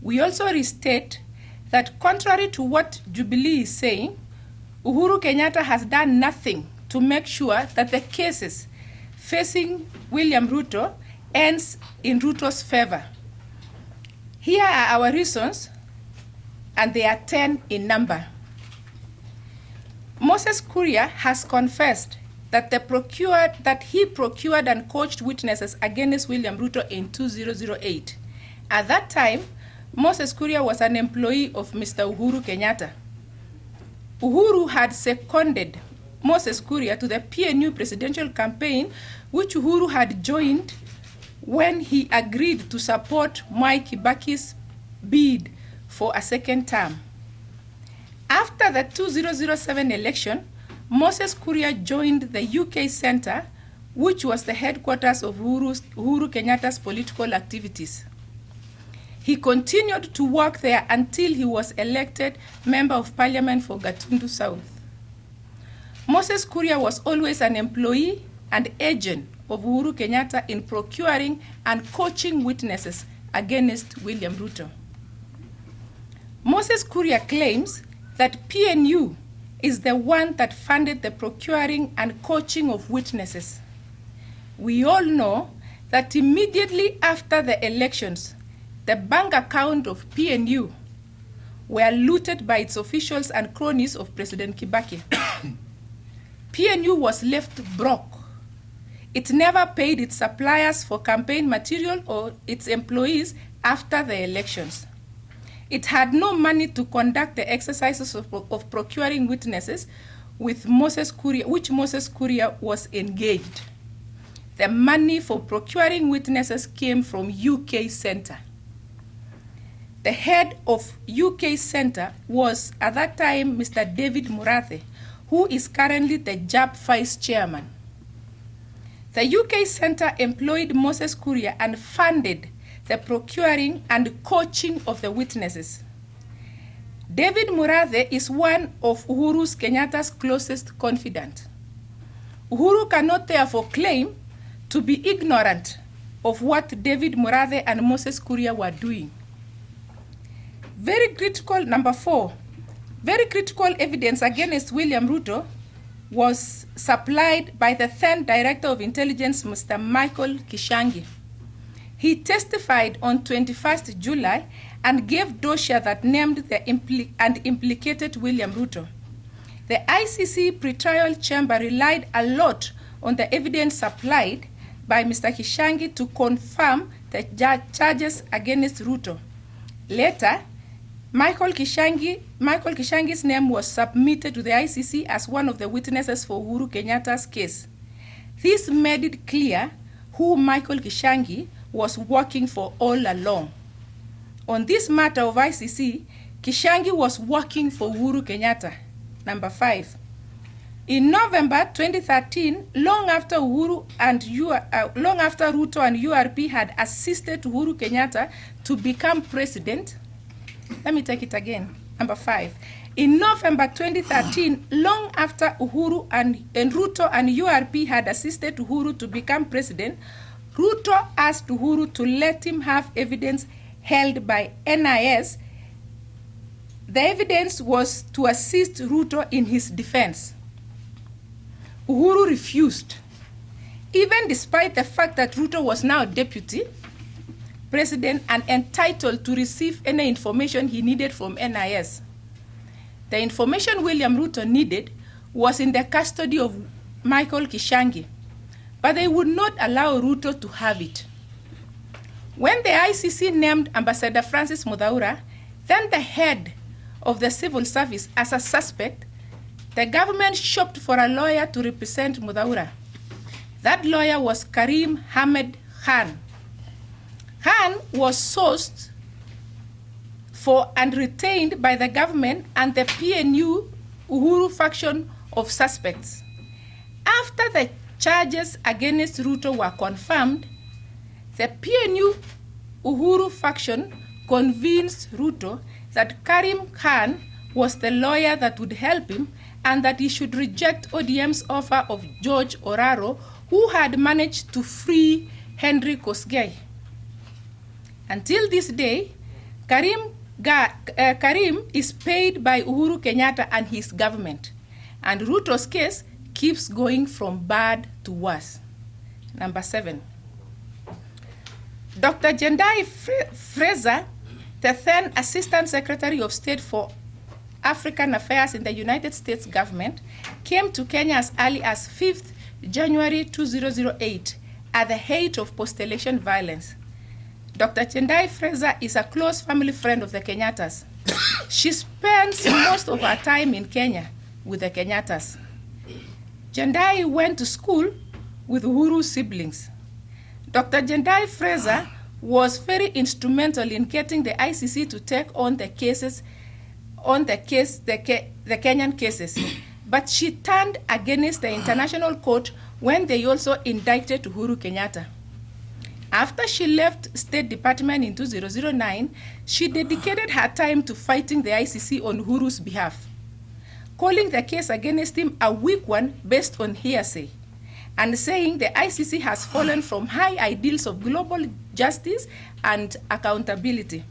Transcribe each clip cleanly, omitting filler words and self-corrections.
We also restate that contrary to what Jubilee is saying, Uhuru Kenyatta has done nothing to make sure that the cases facing William Ruto ends in Ruto's favor. Here are our reasons, and they are 10 in number. Moses Kuria has confessed that he procured and coached witnesses against William Ruto in 2008. At that time, Moses Kuria was an employee of Mr. Uhuru Kenyatta. Uhuru had seconded Moses Kuria to the PNU presidential campaign, which Uhuru had joined when he agreed to support Mwai Kibaki's bid for a second term. After the 2007 election, Moses Kuria joined the UK Centre, which was the headquarters of Uhuru Kenyatta's political activities. He continued to work there until he was elected Member of Parliament for Gatundu South. Moses Kuria was always an employee and agent of Uhuru Kenyatta in procuring and coaching witnesses against William Ruto. Moses Kuria claims that PNU is the one that funded the procuring and coaching of witnesses. We all know that immediately after the elections, the bank account of PNU were looted by its officials and cronies of President Kibaki. PNU was left broke. It never paid its suppliers for campaign material or its employees after the elections. It had no money to conduct the exercises of procuring witnesses with which Moses Kuria was engaged. The money for procuring witnesses came from UK Centre. The head of UK Centre was, at that time, Mr. David Murathe, who is currently the JAP Vice Chairman. The UK Centre employed Moses Kuria and funded the procuring and coaching of the witnesses. David Murathe is one of Uhuru Kenyatta's closest confidants. Uhuru cannot therefore claim to be ignorant of what David Murathe and Moses Kuria were doing. Number 4, very critical evidence against William Ruto was supplied by the then Director of Intelligence, Mr. Michael Kishangi. He testified on 21st July and gave dossier that named and implicated William Ruto. The ICC pretrial chamber relied a lot on the evidence supplied by Mr. Kishangi to confirm the charges against Ruto. Later, Michael Kishangi's name was submitted to the ICC as one of the witnesses for Uhuru Kenyatta's case. This made it clear who Michael Kishangi was working for all along. On this matter of ICC, Kishangi was working for Uhuru Kenyatta. Number 5. In November 2013, long after Ruto and URP had assisted Uhuru Kenyatta to become president, let me take it again. Number 5. In November 2013, long after Uhuru and Ruto and URP had assisted Uhuru to become president, Ruto asked Uhuru to let him have evidence held by NIS. The evidence was to assist Ruto in his defense. Uhuru refused, even despite the fact that Ruto was now deputy president and entitled to receive any information he needed from NIS. The information William Ruto needed was in the custody of Michael Kishangi, but they would not allow Ruto to have it. When the ICC named Ambassador Francis Muthaura, then the head of the civil service, as a suspect, the government shopped for a lawyer to represent Muthaura. That lawyer was Karim Hamed Khan. Khan was sourced for and retained by the government and the PNU Uhuru faction of suspects. After the charges against Ruto were confirmed, the PNU Uhuru faction convinced Ruto that Karim Khan was the lawyer that would help him and that he should reject ODM's offer of George Oraro, who had managed to free Henry Kosgei. Until this day, Karim is paid by Uhuru Kenyatta and his government, and Ruto's case keeps going from bad to worse. Number 7. Dr. Jendai Fraser, the then Assistant Secretary of State for African Affairs in the United States government, came to Kenya as early as 5th January 2008 at the height of post-election violence. Dr. Jendai Fraser is a close family friend of the Kenyattas. She spends most of her time in Kenya with the Kenyattas. Jendai went to school with Uhuru's siblings. Dr. Jendai Fraser was very instrumental in getting the ICC to take on the Kenyan cases, but she turned against the International Court when they also indicted Uhuru Kenyatta. After she left State Department in 2009, she dedicated her time to fighting the ICC on Uhuru's behalf, calling the case against him a weak one based on hearsay, and saying the ICC has fallen from high ideals of global justice and accountability.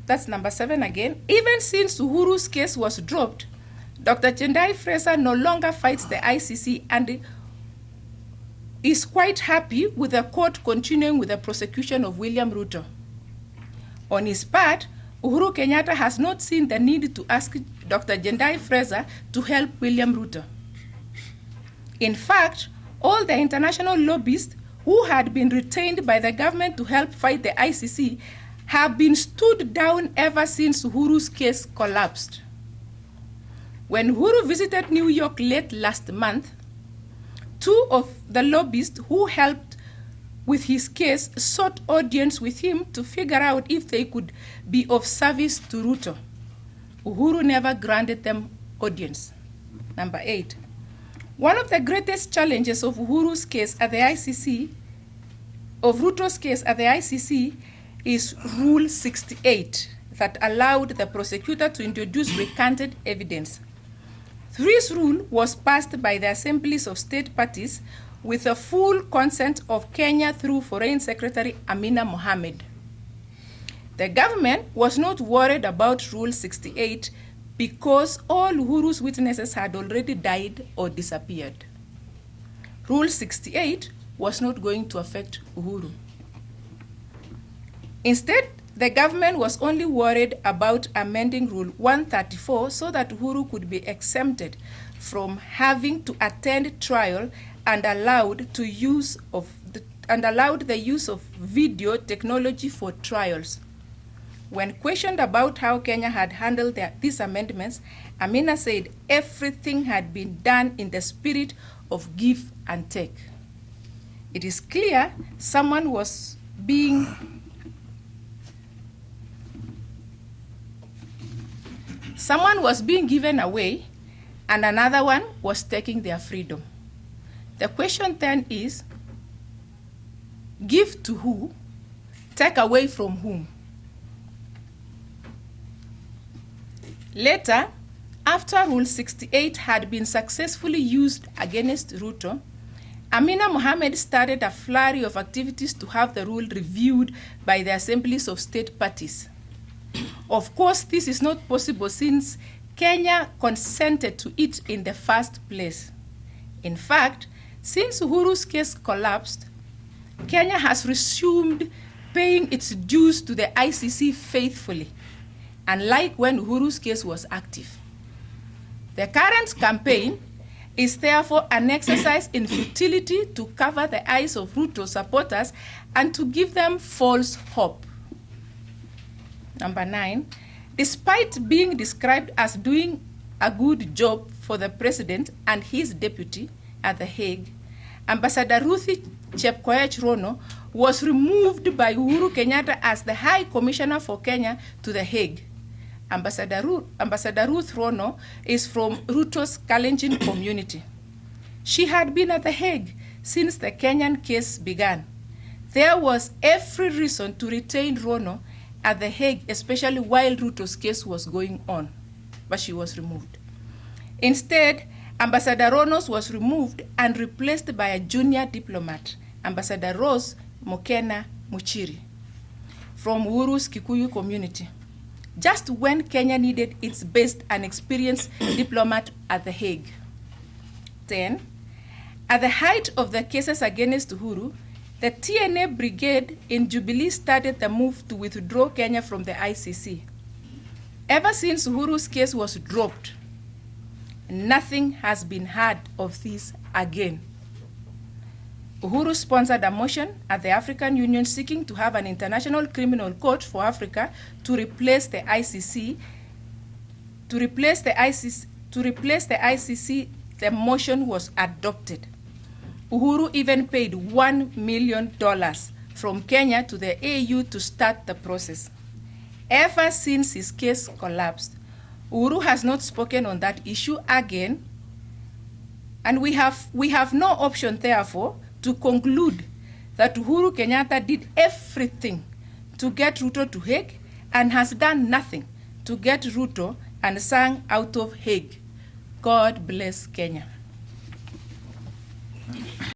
That's number 7 again. Even since Uhuru's case was dropped, Dr. Jendai Fraser no longer fights the ICC and is quite happy with the court continuing with the prosecution of William Ruto. On his part, Uhuru Kenyatta has not seen the need to ask Dr. Jendai Fraser to help William Ruto. In fact, all the international lobbyists who had been retained by the government to help fight the ICC have been stood down ever since Uhuru's case collapsed. When Uhuru visited New York late last month, 2 of the lobbyists who helped with his case sought audience with him to figure out if they could be of service to Ruto. Uhuru never granted them audience. Number 8. One of the greatest challenges of Uhuru's case at the ICC, of Ruto's case at the ICC, is Rule 68 that allowed the prosecutor to introduce recanted evidence. This rule was passed by the assemblies of state parties with the full consent of Kenya through Foreign Secretary Amina Mohamed. The government was not worried about Rule 68 because all Uhuru's witnesses had already died or disappeared. Rule 68 was not going to affect Uhuru. Instead, the government was only worried about amending Rule 134 so that Uhuru could be exempted from having to attend trial and allowed the use of video technology for trials. When questioned about how Kenya had handled these amendments, Amina said everything had been done in the spirit of give and take. It is clear someone was being given away and another one was taking their freedom. The question then is, give to who, take away from whom? Later, after Rule 68 had been successfully used against Ruto, Amina Mohamed started a flurry of activities to have the rule reviewed by the assemblies of state parties. Of course, this is not possible since Kenya consented to it in the first place. In fact, since Uhuru's case collapsed, Kenya has resumed paying its dues to the ICC faithfully, unlike when Uhuru's case was active. The current campaign is therefore an exercise in futility to cover the eyes of Ruto supporters and to give them false hope. Number 9, despite being described as doing a good job for the president and his deputy at The Hague, Ambassador Ruthi Chepkoech Rono was removed by Uhuru Kenyatta as the High Commissioner for Kenya to The Hague. Ambassador Ruth Rono is from Ruto's Kalenjin community. She had been at The Hague since the Kenyan case began. There was every reason to retain Rono at The Hague, especially while Ruto's case was going on, but she was removed. Instead, Ambassador Ronos was removed and replaced by a junior diplomat, Ambassador Rose Mokena Muchiri. from Uhuru's Kikuyu community, just when Kenya needed its best and experienced diplomat at The Hague. 10. At the height of the cases against Uhuru, the TNA brigade in Jubilee started the move to withdraw Kenya from the ICC. Ever since Uhuru's case was dropped, nothing has been heard of this again. Uhuru sponsored a motion at the African Union seeking to have an international criminal court for Africa to replace the ICC. To replace the ICC, the motion was adopted. Uhuru even paid $1 million from Kenya to the AU to start the process. Ever since his case collapsed, Uhuru has not spoken on that issue again, and we have no option, therefore, to conclude that Uhuru Kenyatta did everything to get Ruto to Hague and has done nothing to get Ruto and Sang out of Hague. God bless Kenya.